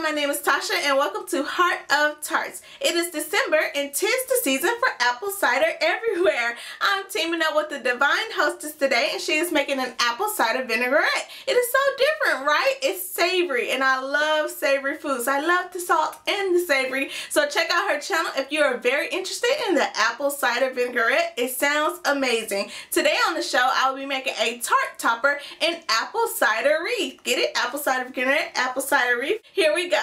my name is Tasha and welcome to Heart of Tarts. It is December and 'tis the season for apple cider everywhere. I'm teaming up with the divine hostess today and she is making an apple cider vinaigrette. It is so different, right? It's savory and I love savory foods. I love the salt and the savory. So check out her channel if you are very interested in the apple cider vinaigrette. It sounds amazing. Today on the show I will be making a tart topper and apple cider wreath. Get it? Apple cider vinaigrette, apple cider wreath. Here we go.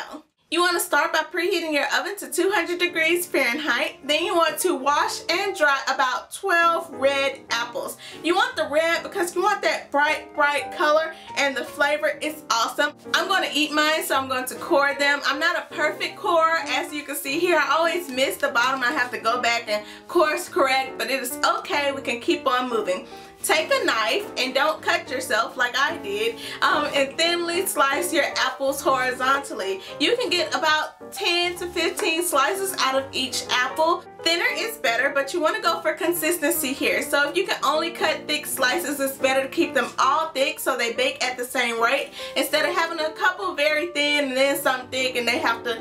You want to start by preheating your oven to 200 degrees Fahrenheit. Then you want to wash and dry about 12 red apples. You want the red because you want that bright color and the flavor is awesome. I'm going to eat mine, so I'm going to core them. I'm not a perfect corer, as you can see here. I always miss the bottom. I have to go back and course correct, but it is okay. We can keep on moving. Take a knife and don't cut yourself like I did, and thinly slice your apples horizontally. You can get about 10 to 15 slices out of each apple. Thinner is better, but you want to go for consistency here. So if you can only cut thick slices, it's better to keep them all thick so they bake at the same rate instead of having a couple very thin and then some thick and they have to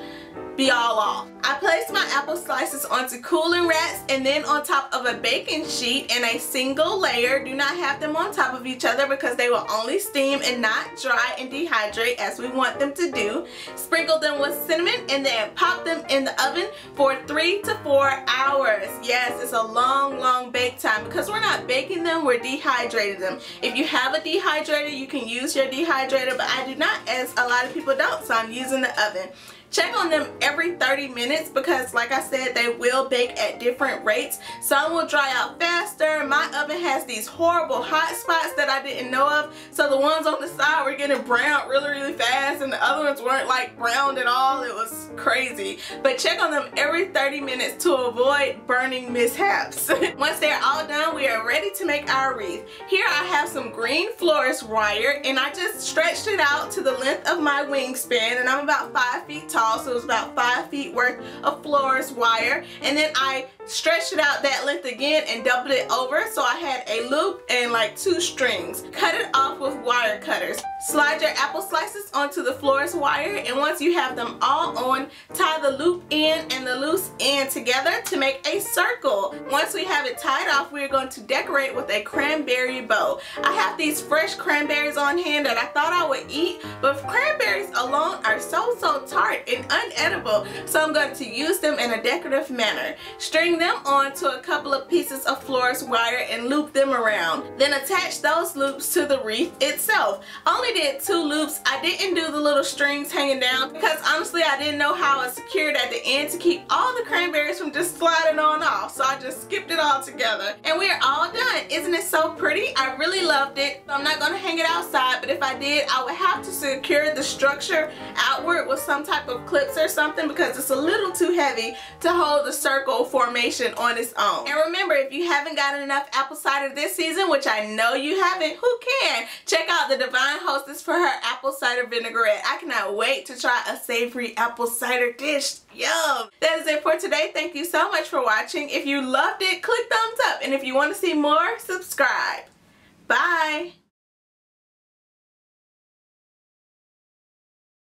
be all off. I placed my apple slices onto cooling racks and then on top of a baking sheet in a single layer. Do not have them on top of each other because they will only steam and not dry and dehydrate as we want them to do. Sprinkle them with cinnamon and then pop them in the oven for 3 to 4 hours. Yes, it's a long bake time because we're not baking them, we're dehydrating them. If you have a dehydrator, you can use your dehydrator, but I do not, as a lot of people don't, so I'm using the oven. Check on them every 30 minutes because, like I said, they will bake at different rates. Some will dry out faster. My oven has these horrible hot spots that I didn't know of. So the ones on the side were getting browned really fast and the other ones weren't like browned at all. It was crazy. But check on them every 30 minutes to avoid burning mishaps. Once they're all done, we are ready to make our wreath. Here I have some green Florist wire and I just stretched it out to the length of my wingspan, and I'm about 5 feet tall. So it was about 5 feet worth of Florist wire, and then I stretched it out that length again and doubled it over so I had a loop and like 2 strings. Cut it off with wire cutters. Slide your apple slices onto the Florist wire, and once you have them all on, tie the loop end and the loose end together to make a circle. Once we have it tied off, we're going to decorate with a cranberry bow. I have these fresh cranberries on hand that I thought I would eat, but cranberries alone are so tart and unedible, so I'm going to use them in a decorative manner. String them onto a couple of pieces of Florist wire and loop them around. Then attach those loops to the wreath itself. I only did 2 loops. I didn't do the little strings hanging down because honestly I didn't know how I secured at the end to keep all the cranberries from just sliding on off, so I just skipped it all together and we are all done. Isn't it so pretty? I really loved it. I'm not going to hang it outside, but if I did, I would have to secure the structure outward with some type of clips or something because it's a little too heavy to hold the circle formation on its own. And remember, if you haven't gotten enough apple cider this season, which I know you haven't, who can? Check out the divine hostess for her apple cider vinaigrette. I cannot wait to try a savory apple cider dish. Yum! That is it for today. Thank you so much for watching. If you loved it, click thumbs up, and if you want to see more, subscribe. Bye!